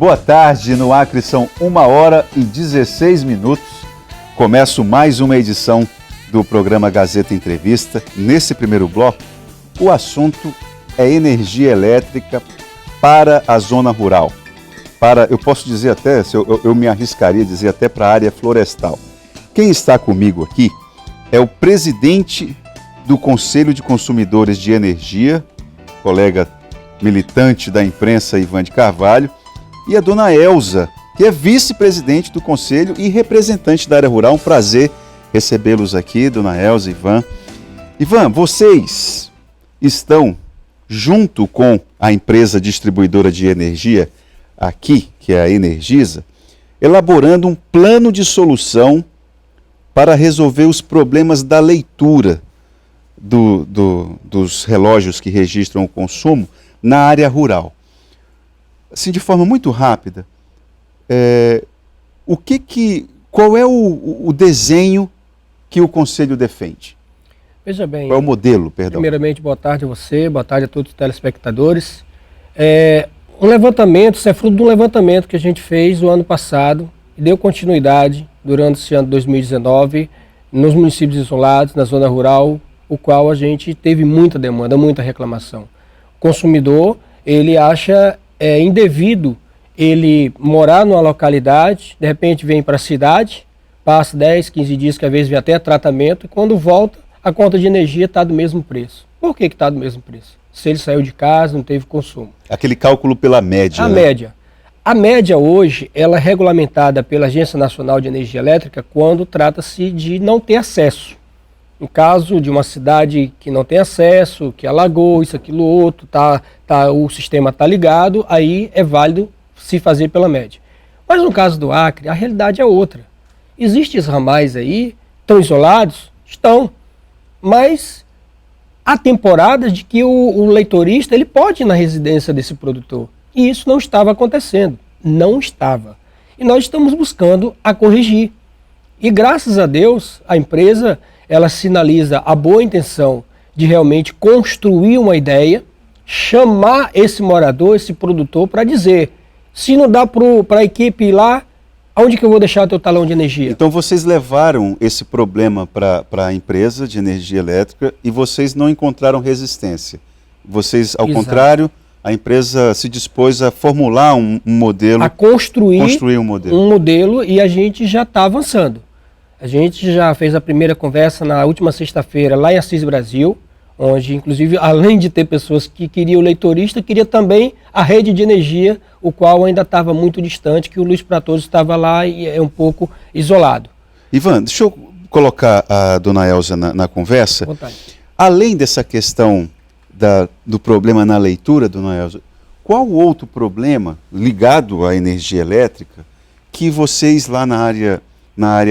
Boa tarde, no Acre são 1h16. Começo mais uma edição do programa Gazeta Entrevista. Nesse primeiro bloco, o assunto é energia elétrica para a zona rural. Eu posso dizer até, eu me arriscaria a dizer até para a área florestal. Quem está comigo aqui é o presidente do Conselho de Consumidores de Energia, colega militante da imprensa Ivan de Carvalho, e a dona Elza, que é vice-presidente do Conselho e representante da área rural. Um prazer recebê-los aqui, dona Elza, Ivan. Ivan, vocês estão, junto com a empresa distribuidora de energia aqui, que é a Energisa, elaborando um plano de solução para resolver os problemas da leitura dos relógios que registram o consumo na área rural. Assim, de forma muito rápida, qual é o desenho que o Conselho defende? Veja bem, qual é o modelo, perdão? Primeiramente, boa tarde a você, boa tarde a todos os telespectadores. Um levantamento, isso é fruto de um levantamento que a gente fez no ano passado e deu continuidade durante esse ano de 2019 nos municípios isolados, na zona rural, o qual a gente teve muita demanda, muita reclamação. O consumidor, ele acha indevido ele morar numa localidade, de repente vem para a cidade, passa 10, 15 dias, que às vezes vem até tratamento, e quando volta, a conta de energia está do mesmo preço. Por que está do mesmo preço? Se ele saiu de casa, não teve consumo. Aquele cálculo pela média. A média hoje, ela é regulamentada pela Agência Nacional de Energia Elétrica quando trata-se de não ter acesso. No caso de uma cidade que não tem acesso, que alagou, isso, aquilo, outro, o sistema está ligado, aí é válido se fazer pela média. Mas no caso do Acre, a realidade é outra. Existem ramais aí, estão isolados? Estão. Mas há temporadas de que o leitorista ele pode ir na residência desse produtor. E isso não estava acontecendo. Não estava. E nós estamos buscando a corrigir. E graças a Deus, a empresa ela sinaliza a boa intenção de realmente construir uma ideia, chamar esse morador, esse produtor, para dizer, se não dá para a equipe ir lá, aonde que eu vou deixar o teu talão de energia? Então vocês levaram esse problema para a empresa de energia elétrica e vocês não encontraram resistência. Vocês, ao contrário, a empresa se dispôs a formular um modelo. A construir um modelo. Um modelo, e a gente já está avançando. A gente já fez a primeira conversa na última sexta-feira lá em Assis Brasil, onde inclusive além de ter pessoas que queriam o leitorista, queria também a rede de energia, o qual ainda estava muito distante, que o Luiz Pratoso estava lá e é um pouco isolado. Ivan, deixa eu colocar a dona Elza na conversa. Vontade. Além dessa questão do problema na leitura, dona Elza, qual outro problema ligado à energia elétrica que vocês lá na área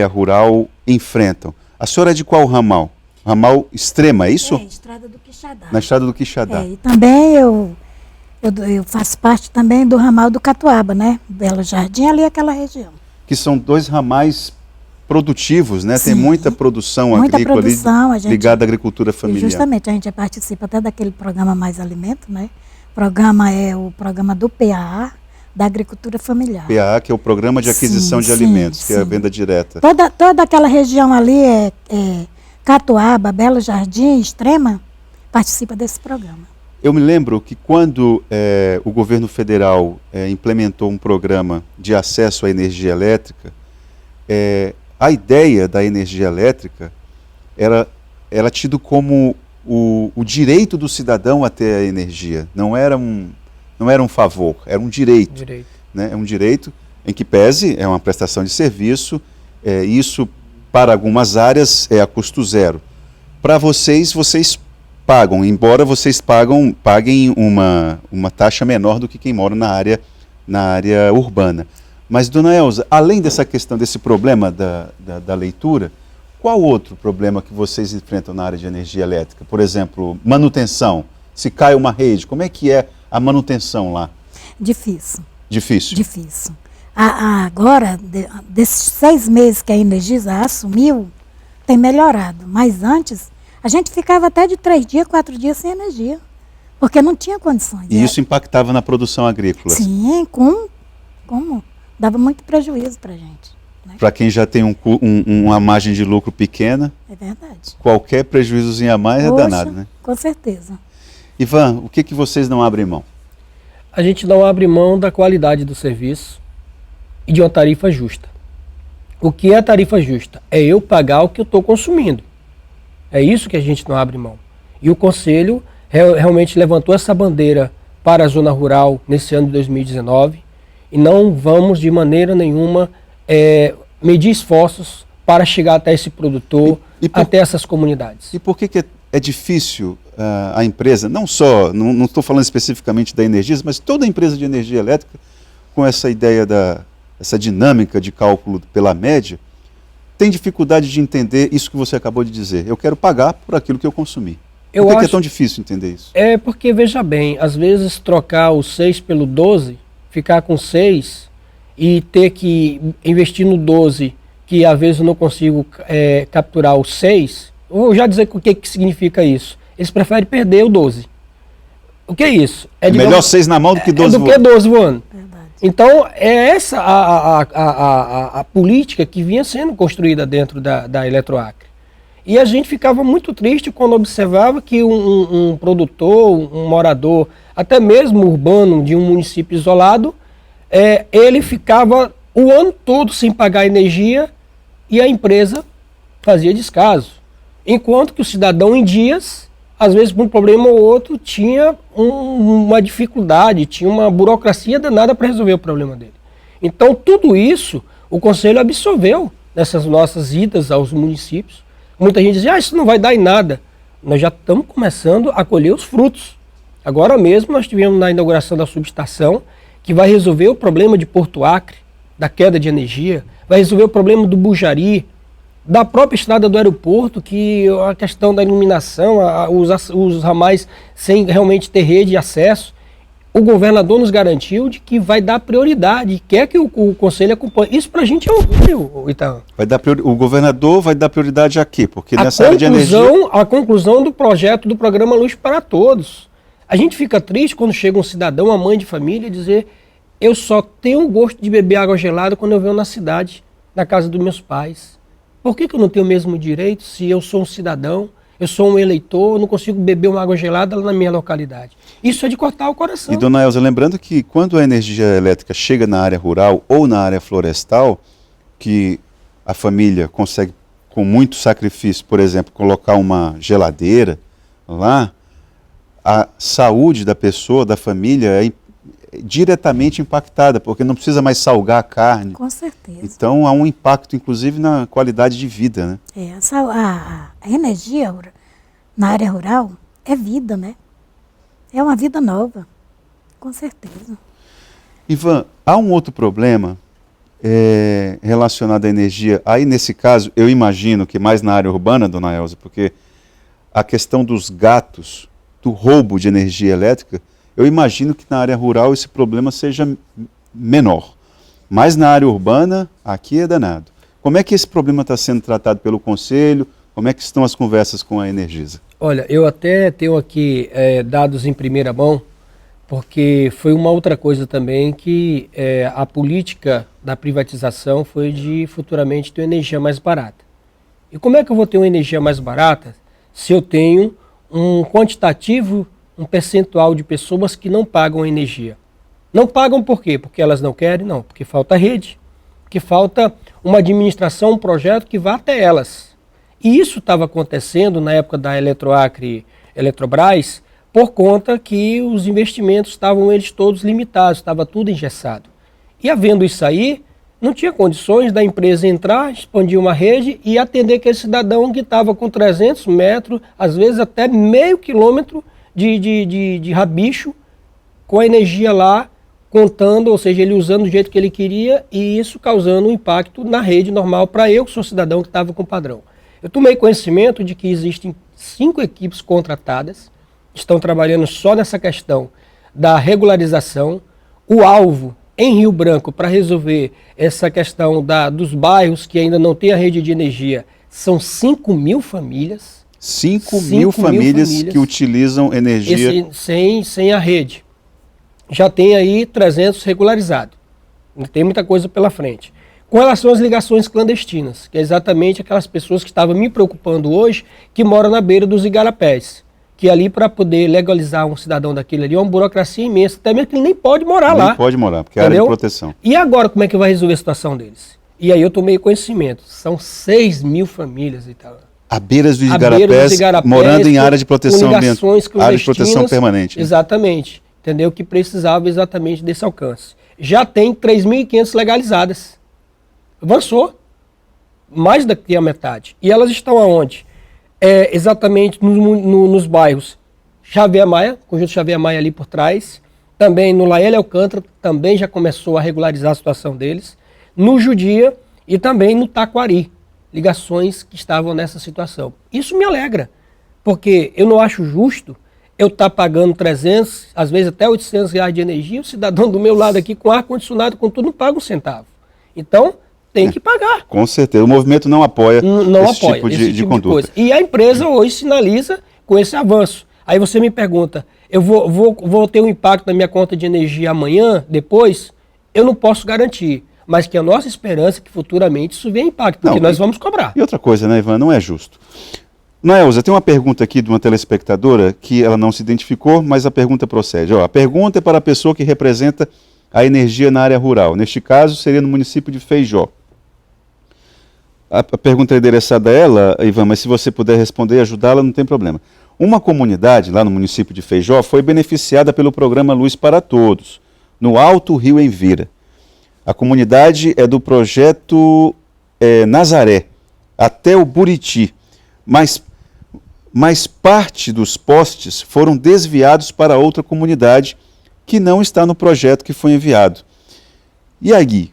rural enfrentam? A senhora é de qual ramal? Ramal Extrema, é isso? Estrada do Quixadá. Na Estrada do Quixadá. E também eu faço parte também do ramal do Catuaba, né? Belo Jardim, ali aquela região. Que são dois ramais produtivos, né? Sim, tem muita produção agrícola ali, ligada à agricultura familiar. Justamente, a gente participa até daquele programa Mais Alimento, né? O programa do PAA, da agricultura familiar. PAA, que é o Programa de Aquisição de Alimentos, que é a venda direta. Toda aquela região ali Catuaba, Belo Jardim, Extrema, participa desse programa. Eu me lembro que quando o governo federal implementou um programa de acesso à energia elétrica, a ideia da energia elétrica era tido como o direito do cidadão a ter a energia. Não era um favor, era um direito. Né? É um direito em que pese, é uma prestação de serviço, isso para algumas áreas é a custo zero. Para vocês pagam, embora vocês paguem uma taxa menor do que quem mora na área urbana. Mas, dona Elza, além dessa questão, desse problema da leitura, qual outro problema que vocês enfrentam na área de energia elétrica? Por exemplo, manutenção. Se cai uma rede, como é que é a manutenção lá? Difícil. Difícil? Difícil. Agora, desses 6 meses que a Energisa assumiu, tem melhorado. Mas antes, a gente ficava até de 3 dias, 4 dias sem energia, porque não tinha condições. E isso impactava na produção agrícola? Sim, com Como? Dava muito prejuízo para a gente. Né? Para quem já tem uma margem de lucro pequena, É verdade. qualquer prejuízozinho a mais é Poxa, danado, né? Com certeza. Ivan, o que vocês não abrem mão? A gente não abre mão da qualidade do serviço e de uma tarifa justa. O que é a tarifa justa? É eu pagar o que eu estou consumindo. É isso que a gente não abre mão. E o Conselho realmente levantou essa bandeira para a zona rural nesse ano de 2019 e não vamos de maneira nenhuma medir esforços para chegar até esse produtor, até essas comunidades. E por que é difícil a empresa, não estou falando especificamente da Energisa, mas toda empresa de energia elétrica, com essa ideia essa dinâmica de cálculo pela média, tem dificuldade de entender isso que você acabou de dizer. Eu quero pagar por aquilo que eu consumi. Por que é tão difícil entender isso? É porque, veja bem, às vezes trocar o 6 pelo 12, ficar com 6 e ter que investir no 12, que às vezes eu não consigo capturar o 6, vou já dizer o que significa isso. Eles preferem perder o 12. O que é isso? Melhor 6 na mão do que 12 voando. Do que 12 voando. Verdade. Então, é essa a política que vinha sendo construída dentro da Eletroacre. E a gente ficava muito triste quando observava que um produtor, um morador, até mesmo urbano de um município isolado, ele ficava o ano todo sem pagar energia e a empresa fazia descaso. Enquanto que o cidadão em dias, às vezes por um problema ou outro, tinha uma dificuldade, tinha uma burocracia danada para resolver o problema dele. Então tudo isso o Conselho absorveu nessas nossas idas aos municípios. Muita gente diz, isso não vai dar em nada. Nós já estamos começando a colher os frutos. Agora mesmo nós tivemos na inauguração da subestação, que vai resolver o problema de Porto Acre, da queda de energia, vai resolver o problema do Bujari, da própria estrada do aeroporto, que a questão da iluminação, os ramais sem realmente ter rede de acesso, o governador nos garantiu de que vai dar prioridade, quer que o Conselho acompanhe. Isso para a gente é orgulho, Itaú. O governador vai dar prioridade a quê? Porque nessa área de energia... A conclusão do projeto do programa Luz para Todos. A gente fica triste quando chega um cidadão, uma mãe de família, dizer: eu só tenho gosto de beber água gelada quando eu venho na cidade, na casa dos meus pais. Por que eu não tenho o mesmo direito se eu sou um cidadão, eu sou um eleitor, eu não consigo beber uma água gelada lá na minha localidade? Isso é de cortar o coração. E, dona Elza, lembrando que quando a energia elétrica chega na área rural ou na área florestal, que a família consegue, com muito sacrifício, por exemplo, colocar uma geladeira lá, a saúde da pessoa, da família, é diretamente impactada, porque não precisa mais salgar a carne. Com certeza. Então há um impacto, inclusive, na qualidade de vida, né? A energia na área rural é vida, né? É uma vida nova, com certeza. Ivan, há um outro problema relacionado à energia. Aí, nesse caso, eu imagino que mais na área urbana, dona Elza, porque a questão dos gatos, do roubo de energia elétrica, eu imagino que na área rural esse problema seja menor. Mas na área urbana, aqui é danado. Como é que esse problema está sendo tratado pelo Conselho? Como é que estão as conversas com a Energisa? Olha, eu até tenho aqui dados em primeira mão, porque foi uma outra coisa também que a política da privatização foi de futuramente ter energia mais barata. E como é que eu vou ter uma energia mais barata se eu tenho um quantitativo, um percentual de pessoas que não pagam a energia? Não pagam por quê? Porque elas não querem? Não, porque falta rede, porque falta uma administração, um projeto que vá até elas. E isso estava acontecendo na época da Eletroacre, Eletrobras, por conta que os investimentos estavam eles todos limitados, estava tudo engessado. E havendo isso aí, não tinha condições da empresa entrar, expandir uma rede e atender aquele cidadão que estava com 300 metros, às vezes até meio quilômetro de rabicho, com a energia lá, contando, ou seja, ele usando do jeito que ele queria, e isso causando um impacto na rede normal para eu, que sou cidadão que estava com padrão. Eu tomei conhecimento de que existem 5 equipes contratadas, estão trabalhando só nessa questão da regularização. O alvo em Rio Branco para resolver essa questão dos bairros que ainda não têm a rede de energia são 5.000 famílias. 5.000 famílias que utilizam energia... Sem a rede. Já tem aí 300 regularizados. Tem muita coisa pela frente. Com relação às ligações clandestinas, que é exatamente aquelas pessoas que estavam me preocupando hoje, que moram na beira dos igarapés, que ali para poder legalizar um cidadão daquele ali é uma burocracia imensa, até mesmo que ele nem pode morar lá. Nem pode morar, porque é área de proteção. E agora como é que vai resolver a situação deles? E aí eu tomei conhecimento, são 6 mil famílias e tal. À beira dos igarapés, morando em área de proteção ambiental, área de proteção permanente. Né? Exatamente, entendeu? Que precisava exatamente desse alcance. Já tem 3.500 legalizadas. Avançou mais do que a metade. E elas estão aonde? Exatamente nos bairros Xavier Maia, conjunto Xavier Maia ali por trás. Também no Laele Alcântara, também já começou a regularizar a situação deles. No Judia e também no Taquari. Ligações que estavam nessa situação. Isso me alegra, porque eu não acho justo eu estar pagando 300, às vezes até 800 reais de energia, o cidadão do meu lado aqui com ar-condicionado, com tudo, não paga um centavo. Então, tem que pagar. Com certeza. O movimento não apoia esse tipo de conduta. E a empresa hoje sinaliza com esse avanço. Aí você me pergunta, eu vou ter um impacto na minha conta de energia amanhã, depois? Eu não posso garantir. Mas que a nossa esperança é que futuramente isso venha impacto, porque nós vamos cobrar. E outra coisa, né, Ivan? Não é justo. Naelza, tem uma pergunta aqui de uma telespectadora que ela não se identificou, mas a pergunta procede. A pergunta é para a pessoa que representa a energia na área rural. Neste caso, seria no município de Feijó. A pergunta é endereçada a ela, Ivan, mas se você puder responder e ajudá-la, não tem problema. Uma comunidade lá no município de Feijó foi beneficiada pelo programa Luz para Todos, no Alto Rio Envira. A comunidade é do projeto Nazaré, até o Buriti, mas parte dos postes foram desviados para outra comunidade que não está no projeto que foi enviado. E aí,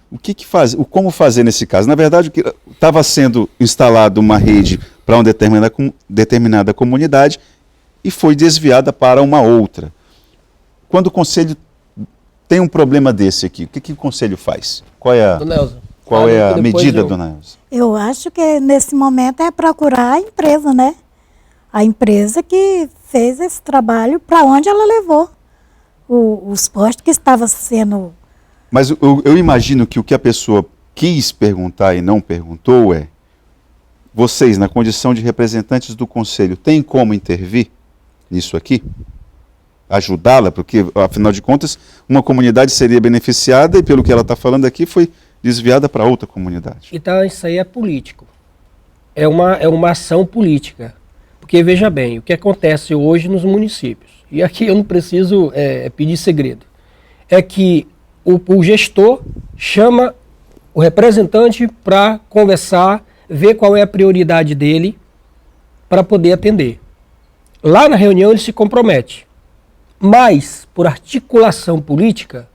como fazer nesse caso? Na verdade, estava sendo instalada uma rede para uma determinada comunidade e foi desviada para uma outra. Quando o conselho tem um problema desse aqui, o que o conselho faz? Qual é a medida, dona Elza? Eu acho que nesse momento é procurar a empresa, né? A empresa que fez esse trabalho, para onde ela levou os postos que estavam sendo... Mas eu imagino que o que a pessoa quis perguntar e não perguntou é: vocês, na condição de representantes do conselho, têm como intervir nisso aqui? Ajudá-la? Porque, afinal de contas, uma comunidade seria beneficiada e, pelo que ela está falando aqui, foi desviada para outra comunidade. Então, isso aí é político. É uma ação política. Porque, veja bem, o que acontece hoje nos municípios, e aqui eu não preciso pedir segredo, é que o gestor chama o representante para conversar, ver qual é a prioridade dele para poder atender. Lá na reunião ele se compromete, mas por articulação política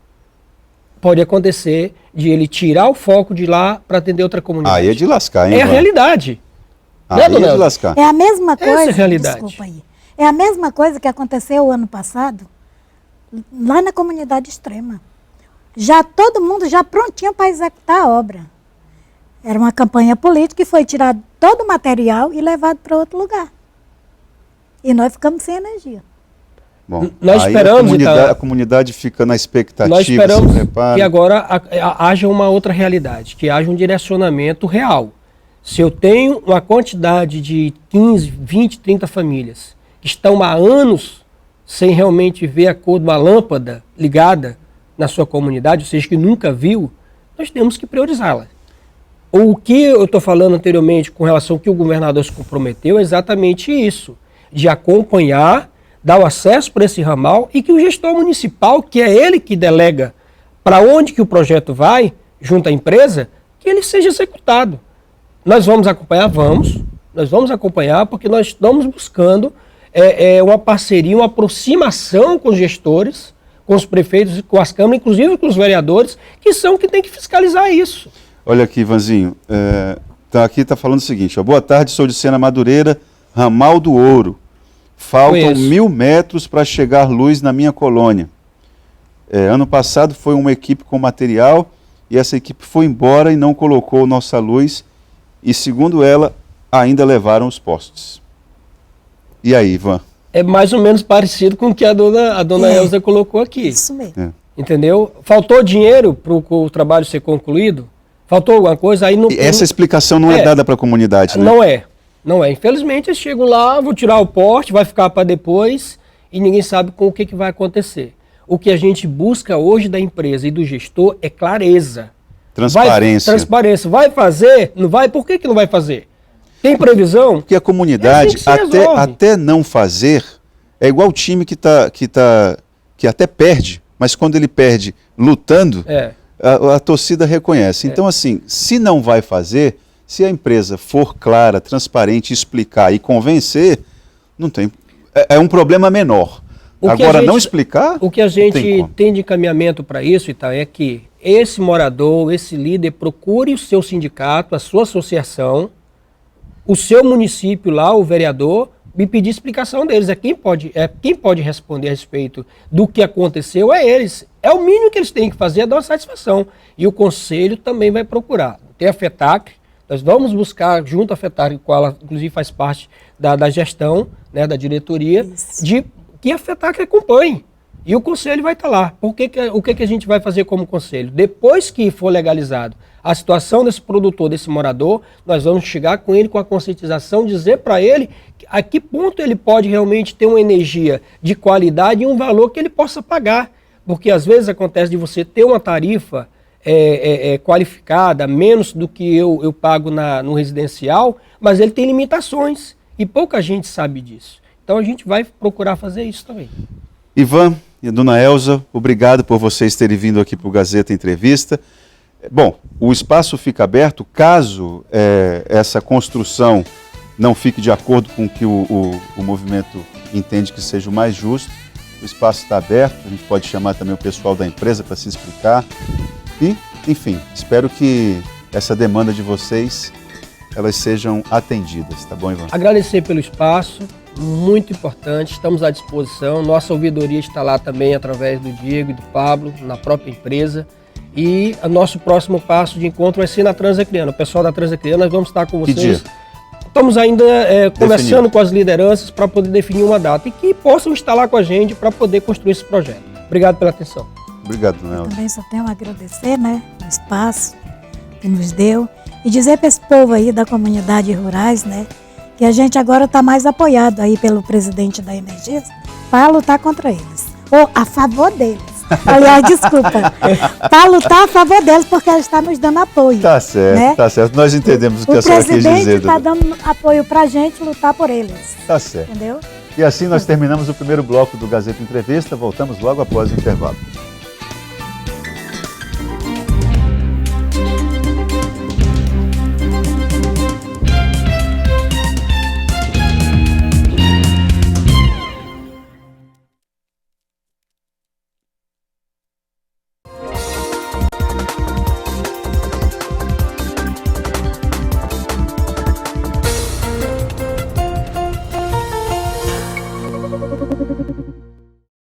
pode acontecer de ele tirar o foco de lá para atender outra comunidade. Aí é de lascar, hein? É a realidade. Aí é de lascar. É a mesma coisa. Essa é a realidade. Desculpa aí. É a mesma coisa que aconteceu o ano passado lá na comunidade extrema. Já todo mundo já prontinho para executar a obra. Era uma campanha política e foi tirado todo o material e levado para outro lugar. E nós ficamos sem energia. Bom, nós esperamos, a comunidade fica na expectativa, nós esperamos se prepara. Que agora haja uma outra realidade, que haja um direcionamento real. Se eu tenho uma quantidade de 15, 20, 30 famílias que estão há anos sem realmente ver a cor de uma lâmpada ligada na sua comunidade, ou seja, que nunca viu, nós temos que priorizá-la. O que eu estou falando anteriormente com relação ao que o governador se comprometeu é exatamente isso, de acompanhar, dar o acesso para esse ramal e que o gestor municipal, que é ele que delega para onde que o projeto vai, junto à empresa, que ele seja executado. Nós vamos acompanhar? Nós vamos acompanhar porque nós estamos buscando uma parceria, uma aproximação com os gestores, com os prefeitos, com as câmaras, inclusive com os vereadores, que são que tem que fiscalizar isso. Olha aqui, Ivanzinho, aqui está falando o seguinte: boa tarde, sou de Sena Madureira, Ramal do Ouro. Faltam 1.000 metros para chegar luz na minha colônia. Ano passado foi uma equipe com material e essa equipe foi embora e não colocou nossa luz e, segundo ela, ainda levaram os postes. E aí, Ivan? É mais ou menos parecido com o que a dona Elza colocou aqui. Isso mesmo. Entendeu? Faltou dinheiro para o trabalho ser concluído? Faltou alguma coisa? Aí não, Essa explicação não é dada para a comunidade, né? Não é. Infelizmente, eles chegam lá, vão tirar o porte, vai ficar para depois e ninguém sabe com o que vai acontecer. O que a gente busca hoje da empresa e do gestor é clareza. Transparência. Transparência. Vai fazer? Não vai? Por que não vai fazer? Tem previsão? Porque a comunidade, até não fazer, é igual o time que até perde, mas quando ele perde lutando, a torcida reconhece. Então, assim, se não vai fazer, se a empresa for clara, transparente, explicar e convencer, não tem. É um problema menor. Agora, não explicar. O que a gente tem de encaminhamento para isso, Ita, é que esse morador, esse líder, procure o seu sindicato, a sua associação, o seu município lá, o vereador, e pedir explicação deles. Quem pode responder a respeito do que aconteceu é eles. É o mínimo que eles têm que fazer, é dar uma satisfação. E o conselho também vai procurar. Tem a FETAC, nós vamos buscar, junto à FETAC, com ela, inclusive faz parte da gestão, né, da diretoria, de que a FETAC acompanhe. E o conselho vai estar lá. O que a gente vai fazer como conselho? Depois que for legalizado a situação desse produtor, desse morador, nós vamos chegar com ele com a conscientização, dizer para ele a que ponto ele pode realmente ter uma energia de qualidade e um valor que ele possa pagar. Porque às vezes acontece de você ter uma tarifa qualificada, menos do que eu pago no residencial, mas ele tem limitações e pouca gente sabe disso. Então a gente vai procurar fazer isso também. Ivan e a dona Elza, obrigado por vocês terem vindo aqui para o Gazeta Entrevista. Bom, o espaço fica aberto caso essa construção não fique de acordo com o que o movimento entende que seja o mais justo. O espaço está aberto, a gente pode chamar também o pessoal da empresa para se explicar. E, enfim, espero que essa demanda de vocês, elas sejam atendidas, tá bom, Ivan? Agradecer pelo espaço, muito importante, estamos à disposição. Nossa ouvidoria está lá também através do Diego e do Pablo, na própria empresa. E o nosso próximo passo de encontro vai ser na Transacriana. O pessoal da Transacriana, nós vamos estar com vocês. Que dia? Estamos ainda conversando com as lideranças para poder definir uma data e que possam estar lá com a gente para poder construir esse projeto. Obrigado pela atenção. Obrigado, Nelson. Eu também só tenho a agradecer, né, o espaço que nos deu e dizer para esse povo aí da comunidade rurais, né, que a gente agora está mais apoiado aí pelo presidente da Energisa para lutar contra eles, ou a favor deles. Aliás, desculpa, para lutar a favor deles, porque ela está nos dando apoio. Tá certo, né? Tá certo. Nós entendemos o que a senhora quis dizer. O presidente está dando apoio para a gente lutar por eles. Tá certo. Entendeu? E assim nós terminamos o primeiro bloco do Gazeta Entrevista. Voltamos logo após o intervalo.